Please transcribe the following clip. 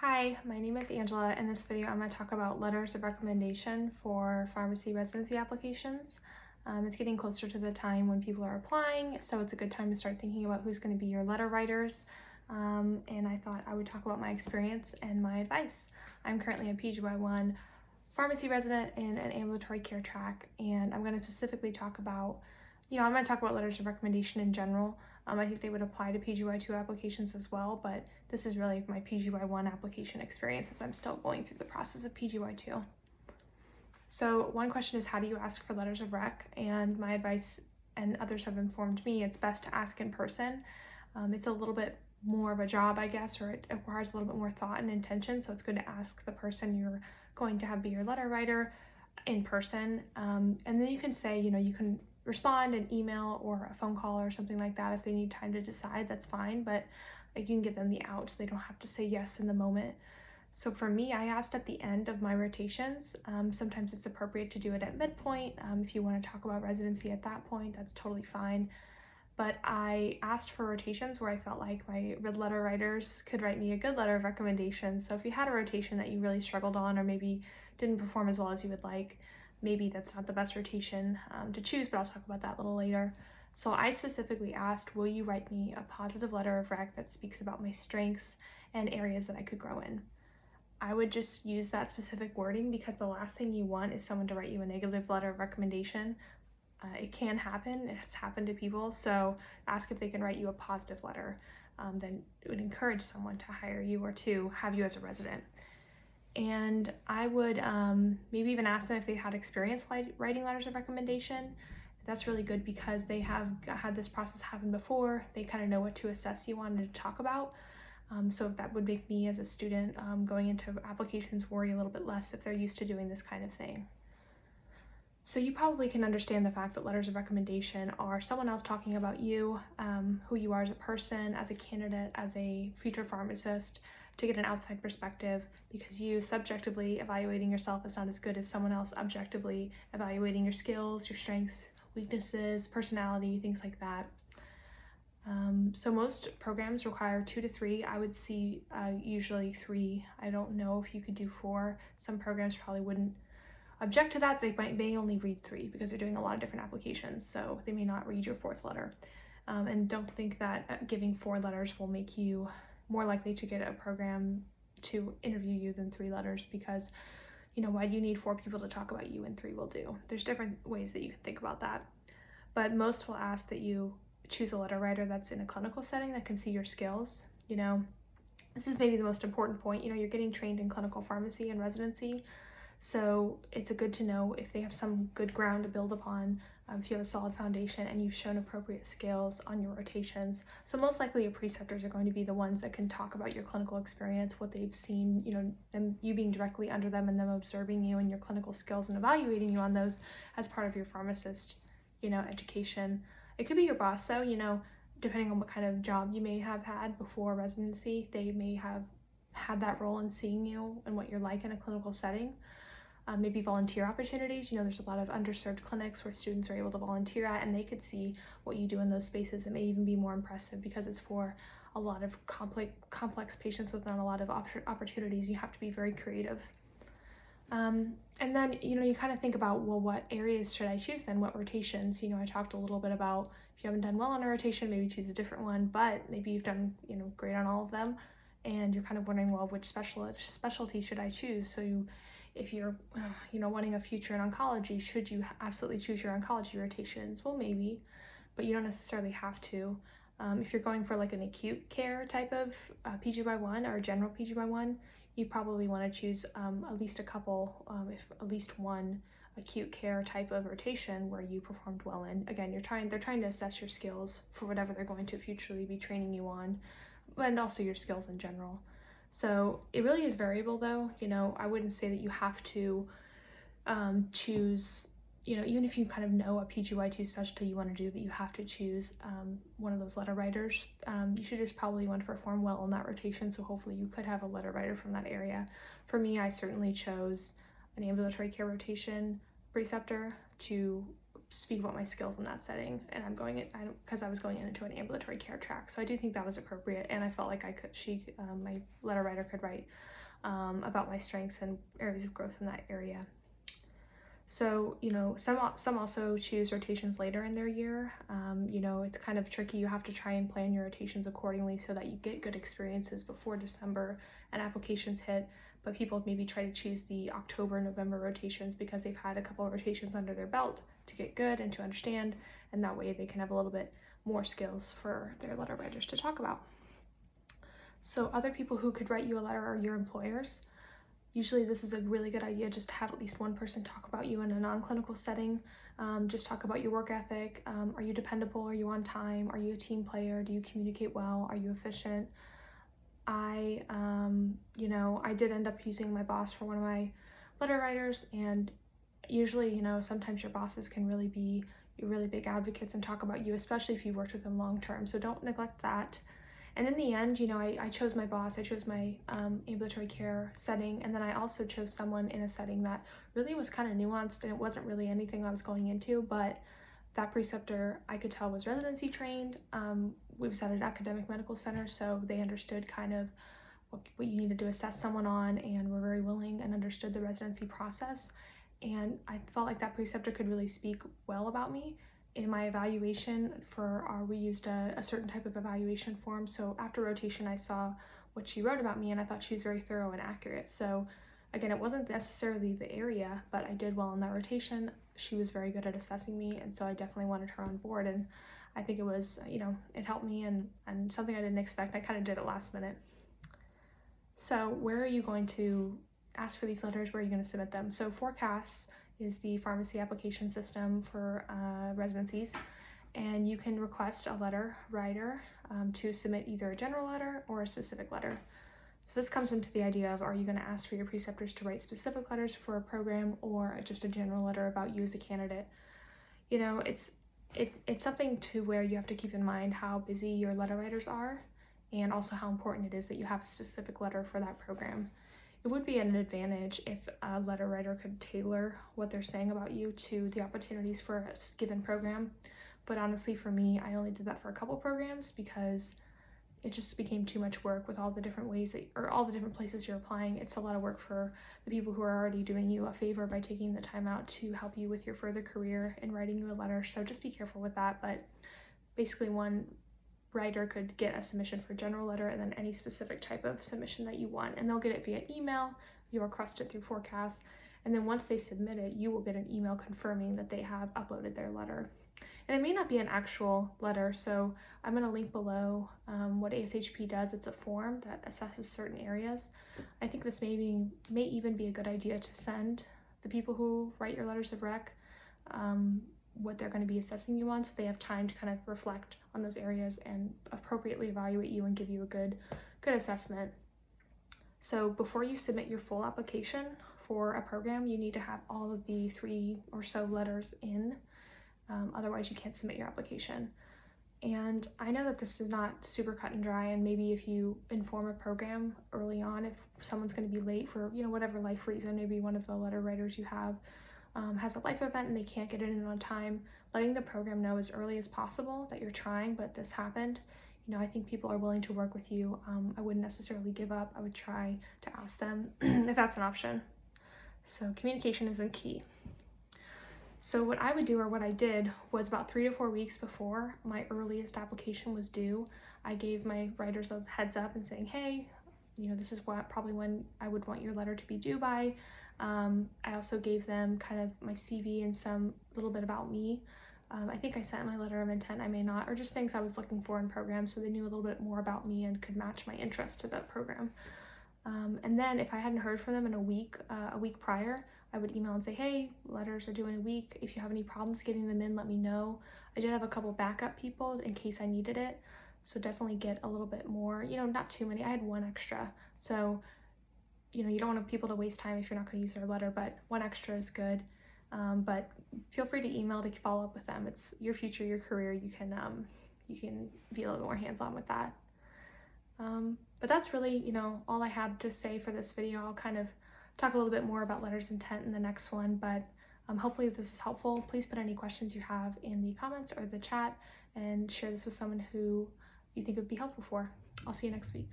Hi, my name is Angela. In this video, I'm going to talk about letters of recommendation for pharmacy residency applications. It's getting closer to the time when people are applying, so it's a good time to start thinking about who's going to be your letter writers. And I thought I would talk about my experience and my advice. I'm currently a PGY1 pharmacy resident in an ambulatory care track, and I'm going to specifically talk about, I'm going to talk about letters of recommendation in general. I think they would apply to PGY2 applications as well, but this is really my PGY1 application experience as I'm still going through the process of PGY2. So one question is, how do you ask for letters of rec? And my advice, and others have informed me, it's best to ask in person. It's a little bit more of a job, I guess, or it requires a little bit more thought and intention, so it's good to ask the person you're going to have be your letter writer in person. And then you can say, you can respond an email or a phone call or something like that. If they need time to decide, that's fine, but you can give them the out so they don't have to say yes in the moment. So for me, I asked at the end of my rotations. Sometimes it's appropriate to do it at midpoint. If you want to talk about residency at that point, that's totally fine. But I asked for rotations where I felt like my letter writers could write me a good letter of recommendation. So if you had a rotation that you really struggled on or maybe didn't perform as well as you would like, maybe that's not the best rotation to choose, but I'll talk about that a little later. So I specifically asked, will you write me a positive letter of rec that speaks about my strengths and areas that I could grow in? I would just use that specific wording because the last thing you want is someone to write you a negative letter of recommendation. It can happen, it's happened to people, so ask if they can write you a positive letter. Then it would encourage someone to hire you or to have you as a resident. And I would maybe even ask them if they had experience writing letters of recommendation. That's really good because they have had this process happen before. They kind of know what to assess you on and to talk about. So that would make me as a student going into applications worry a little bit less if they're used to doing this kind of thing. So you probably can understand the fact that letters of recommendation are someone else talking about you, who you are as a person, as a candidate, as a future pharmacist, to get an outside perspective, because you subjectively evaluating yourself is not as good as someone else objectively evaluating your skills, your strengths, weaknesses, personality, things like that. So most programs require 2 to 3. I would see usually 3. I don't know if you could do 4. Some programs probably wouldn't object to that. They may only read 3 because they're doing a lot of different applications, so they may not read your 4th letter. And don't think that giving 4 letters will make you more likely to get a program to interview you than 3 letters, because why do you need 4 people to talk about you and 3 will do? There's different ways that you can think about that, but most will ask that you choose a letter writer that's in a clinical setting that can see your skills. This is maybe the most important point. You're getting trained in clinical pharmacy and residency, so it's good to know if they have some good ground to build upon, if you have a solid foundation and you've shown appropriate skills on your rotations. So most likely your preceptors are going to be the ones that can talk about your clinical experience, what they've seen, you being directly under them and them observing you and your clinical skills and evaluating you on those as part of your pharmacist, education. It could be your boss though, depending on what kind of job you may have had before residency. They may have had that role in seeing you and what you're like in a clinical setting. Maybe volunteer opportunities. There's a lot of underserved clinics where students are able to volunteer at, and they could see what you do in those spaces. It may even be more impressive because it's for a lot of complex patients with not a lot of opportunities. You have to be very creative. And then, you kind of think about, well, what areas should I choose then? What rotations? I talked a little bit about if you haven't done well on a rotation, maybe choose a different one, but maybe you've done, great on all of them, and you're kind of wondering, well, which specialty should I choose? So if you're, wanting a future in oncology, should you absolutely choose your oncology rotations? Well, maybe, but you don't necessarily have to. If you're going for like an acute care type of PGY1 or a general PGY1, you probably want to choose at least a couple, if at least one acute care type of rotation where you performed well in. Again, they're trying to assess your skills for whatever they're going to futurely be training you on, and also your skills in general. So it really is variable though. I wouldn't say that you have to choose, even if you kind of know a PGY2 specialty you want to do, that you have to choose one of those letter writers. You should just probably want to perform well in that rotation, so hopefully you could have a letter writer from that area. For me, I certainly chose an ambulatory care rotation preceptor to speak about my skills in that setting, and because I was going into an ambulatory care track. So I do think that was appropriate, and I felt like my letter writer could write about my strengths and areas of growth in that area. So, some also choose rotations later in their year. It's kind of tricky. You have to try and plan your rotations accordingly so that you get good experiences before December and applications hit. But people maybe try to choose the October, November rotations because they've had a couple of rotations under their belt to get good and to understand, and that way they can have a little bit more skills for their letter writers to talk about. So other people who could write you a letter are your employers. Usually this is a really good idea just to have at least one person talk about you in a non-clinical setting. Just talk about your work ethic. Are you dependable? Are you on time? Are you a team player? Do you communicate well? Are you efficient? I did end up using my boss for one of my letter writers, and usually, sometimes your bosses can really be really big advocates and talk about you, especially if you've worked with them long term. So don't neglect that. And in the end, I chose my boss, I chose my ambulatory care setting, and then I also chose someone in a setting that really was kind of nuanced, and it wasn't really anything I was going into, but that preceptor I could tell was residency trained. We was at an academic medical center, so they understood kind of what you needed to assess someone on, and were very willing and understood the residency process. And I felt like that preceptor could really speak well about me. In my evaluation we used a certain type of evaluation form. So after rotation, I saw what she wrote about me, and I thought she was very thorough and accurate. So again, it wasn't necessarily the area, but I did well in that rotation. She was very good at assessing me, and so I definitely wanted her on board. And I think it was, it helped me, and something I didn't expect. I kind of did it last minute. So where are you going to ask for these letters? Where are you going to submit them? So Forecast is the pharmacy application system for residencies, and you can request a letter writer to submit either a general letter or a specific letter. So this comes into the idea of, are you going to ask for your preceptors to write specific letters for a program, or just a general letter about you as a candidate? It's something to where you have to keep in mind how busy your letter writers are, and also how important it is that you have a specific letter for that program. It would be an advantage if a letter writer could tailor what they're saying about you to the opportunities for a given program. But honestly, for me, I only did that for a couple programs because it just became too much work with all the different ways all the different places you're applying. It's a lot of work for the people who are already doing you a favor by taking the time out to help you with your further career and writing you a letter. So just be careful with that. But basically, one writer could get a submission for a general letter and then any specific type of submission that you want, and they'll get it via email. You request it through Forecast, and then once they submit it, you will get an email confirming that they have uploaded their letter. And it may not be an actual letter, so I'm going to link below what ASHP does. It's a form that assesses certain areas. I think this may even be a good idea to send the people who write your letters of rec what they're going to be assessing you on, so they have time to kind of reflect on those areas and appropriately evaluate you and give you a good assessment. So before you submit your full application for a program, you need to have all of the 3 or so letters in. Otherwise, you can't submit your application. And I know that this is not super cut and dry, and maybe if you inform a program early on, if someone's going to be late for whatever life reason, maybe one of the letter writers you have has a life event and they can't get it in on time, letting the program know as early as possible that you're trying, but this happened. I think people are willing to work with you. I wouldn't necessarily give up. I would try to ask them if that's an option. So communication is key. So what I would do, or what I did, was about 3 to 4 weeks before my earliest application was due, I gave my writers a heads up and saying, hey, this is probably when I would want your letter to be due by. I also gave them kind of my CV and some little bit about me. I think I sent my letter of intent, I may not, or just things I was looking for in programs, so they knew a little bit more about me and could match my interest to that program. And then if I hadn't heard from them in a week prior, I would email and say, hey, letters are due in a week. If you have any problems getting them in, let me know. I did have a couple backup people in case I needed it. So definitely get a little bit more, not too many. I had 1 extra. So, you don't want people to waste time if you're not going to use their letter, but 1 extra is good. But feel free to email to follow up with them. It's your future, your career. You can be a little more hands-on with that. But that's really, all I had to say for this video. I'll kind of talk a little bit more about letters of intent in the next one, but Hopefully this was helpful. Please put any questions you have in the comments or the chat and share this with someone who you think would be helpful for. I'll see you next week.